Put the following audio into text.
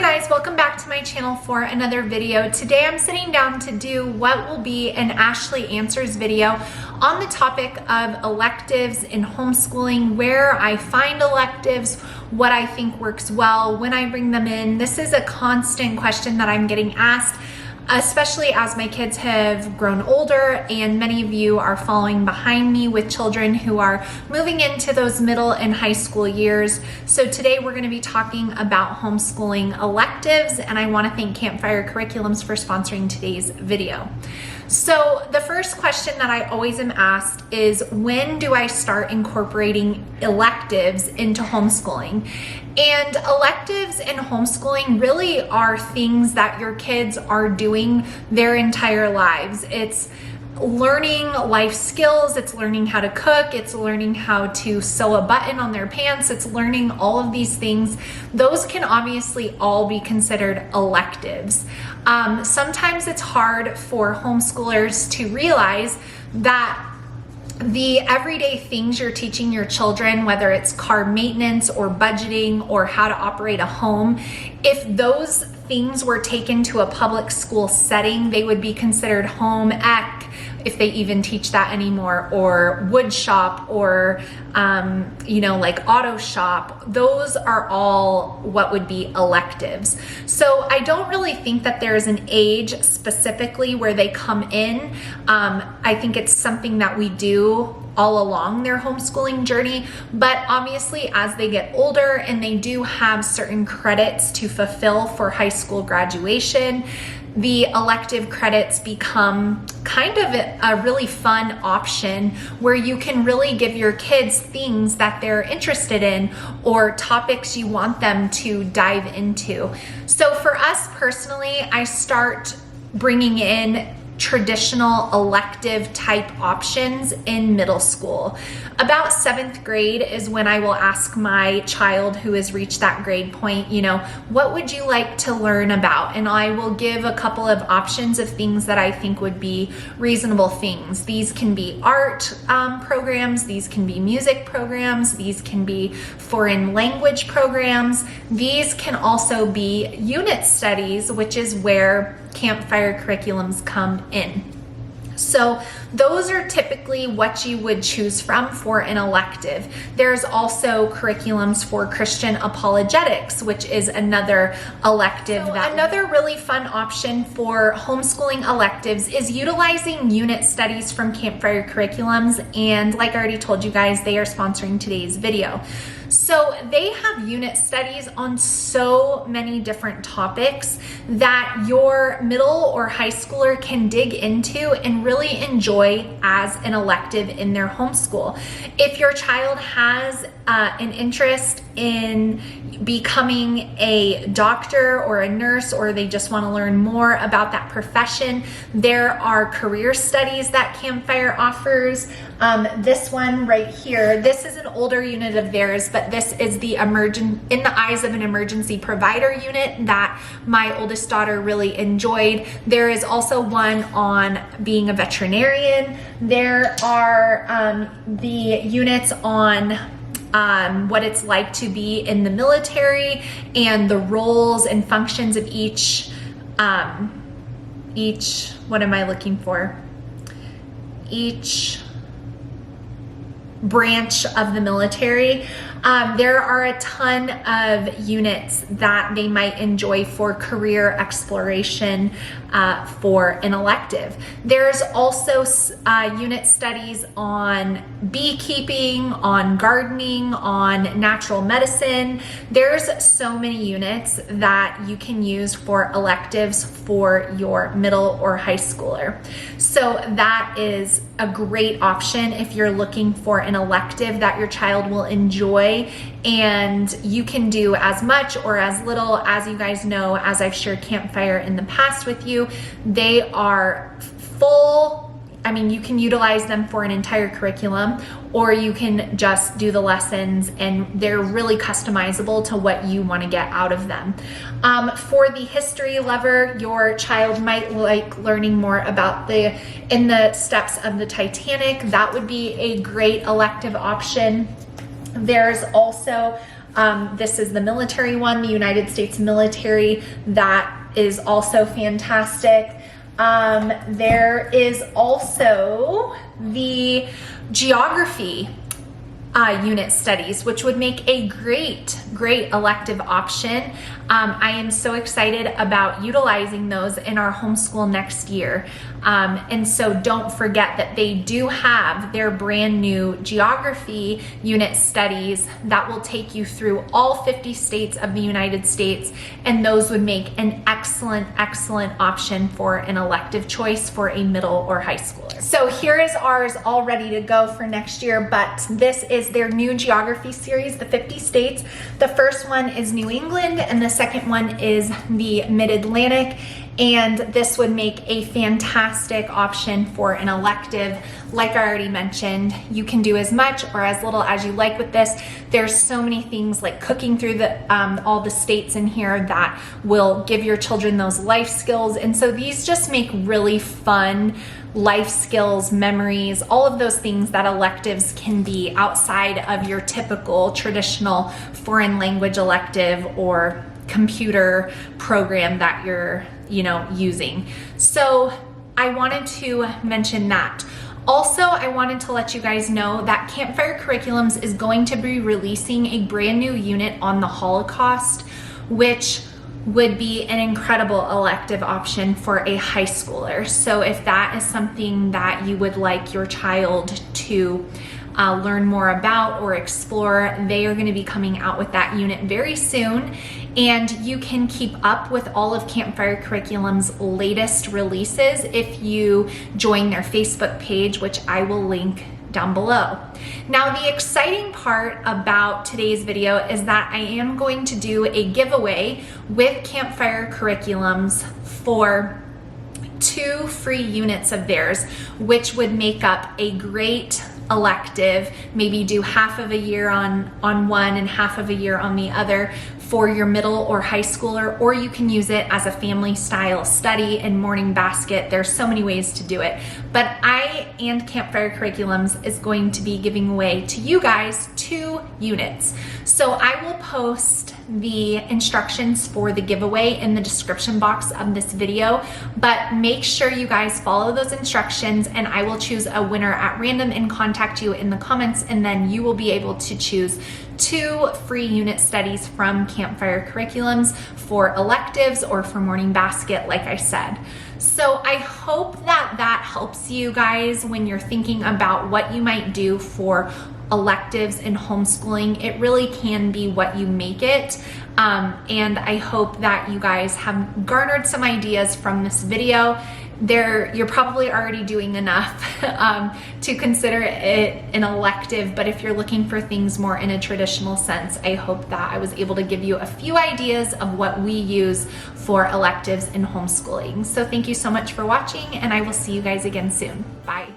guys, welcome back to my channel for another video. Today I'm sitting down to do what will be an Ashlee Answers video on the topic of electives in homeschooling, where I find electives, what I think works well, when I bring them in. This is a constant question that I'm getting asked, especially as my kids have grown older and many of you are following behind me with children who are moving into those middle and high school years. So today we're going to be talking about homeschooling electives, and I want to thank CAMPFIRE Curriculums for sponsoring today's video. So the first question that I always am asked is, when do I start incorporating electives into homeschooling? And electives in homeschooling really are things that your kids are doing their entire lives. It's learning life skills, it's learning how to cook, it's learning how to sew a button on their pants, it's learning all of these things. Those can obviously all be considered electives. Sometimes it's hard for homeschoolers to realize that the everyday things you're teaching your children, whether it's car maintenance or budgeting or how to operate a home, if those things were taken to a public school setting, they would be considered home ec, if they even teach that anymore, or wood shop, or like auto shop. Those are all what would be electives. So I don't really think that there's an age specifically where they come in. I think it's something that we do all along their homeschooling journey, but obviously as they get older and they do have certain credits to fulfill for high school graduation, the elective credits become kind of a really fun option where you can really give your kids things that they're interested in or topics you want them to dive into. So for us personally, I start bringing in traditional elective type options in middle school. About 7th grade is when I will ask my child who has reached that grade point, what would you like to learn about? And I will give a couple of options of things that I think would be reasonable things. These can be art programs, these can be music programs, these can be foreign language programs. These can also be unit studies, which is where CAMPFIRE curriculums come in. So those are typically what you would choose from for an elective. There's also curriculums for Christian apologetics, which is another elective. Another really fun option for homeschooling electives is utilizing unit studies from CAMPFIRE curriculums. And like I already told you guys, they are sponsoring today's video. So they have unit studies on so many different topics that your middle or high schooler can dig into and really enjoy as an elective in their homeschool. If your child has an interest in becoming a doctor or a nurse, or they just want to learn more about that profession, there are career studies that CAMPFIRE offers. This one right here, this is an older unit of theirs, but this is the In the Eyes of an Emergency Provider unit that my oldest daughter really enjoyed. There is also one on being a veterinarian. There are the units on what it's like to be in the military and the roles and functions of each, what am I looking for? Each branch of the military. There are a ton of units that they might enjoy for career exploration for an elective. There's also unit studies on beekeeping, on gardening, on natural medicine. There's so many units that you can use for electives for your middle or high schooler. So that is a great option if you're looking for an elective that your child will enjoy, and you can do as much or as little. As you guys know, as I've shared CAMPFIRE in the past with you, they are full. I mean, you can utilize them for an entire curriculum, or you can just do the lessons, and they're really customizable to what you want to get out of them. For the history lover, your child might like learning more about in the steps of the Titanic. That would be a great elective option. There's also This is the military one, the United States military. That is also fantastic. There is also the geography unit studies, which would make a great elective option. I am so excited about utilizing those in our homeschool next year. And so don't forget that they do have their brand new geography unit studies that will take you through all 50 states of the United States. And those would make an excellent option for an elective choice for a middle or high schooler. So here is ours all ready to go for next year, but this is their new geography series, the 50 states. The first one is New England and the second one is the Mid-Atlantic. And this would make a fantastic option for an elective. Like I already mentioned, you can do as much or as little as you like with this. There's so many things like cooking through the all the states in here that will give your children those life skills. And so these just make really fun life skills, memories, all of those things that electives can be outside of your typical traditional foreign language elective or computer program that you're using. So I wanted to mention that. Also, I wanted to let you guys know that Campfire Curriculums is going to be releasing a brand new unit on the Holocaust, which would be an incredible elective option for a high schooler. So if that is something that you would like your child to learn more about or explore, they are going to be coming out with that unit very soon. And you can keep up with all of Campfire Curriculum's latest releases if you join their Facebook page, which I will link down below. Now, the exciting part about today's video is that I am going to do a giveaway with Campfire Curriculums for 2 free units of theirs, which would make up a great elective. Maybe do half of a year on one and half of a year on the other for your middle or high schooler, or you can use it as a family style study and morning basket. There's so many ways to do it, but I and Campfire Curriculums is going to be giving away to you guys 2 units. So I will post the instructions for the giveaway in the description box of this video, but make sure you guys follow those instructions and I will choose a winner at random and contact you in the comments, and then you will be able to choose 2 free unit studies from Campfire Curriculums for electives or for morning basket, like I said. So I hope that that helps you guys when you're thinking about what you might do for electives in homeschooling. It really can be what you make it. And I hope that you guys have garnered some ideas from this video. You're probably already doing enough to consider it an elective, but if you're looking for things more in a traditional sense, I hope that I was able to give you a few ideas of what we use for electives in homeschooling. So thank you so much for watching, and I will see you guys again soon. Bye.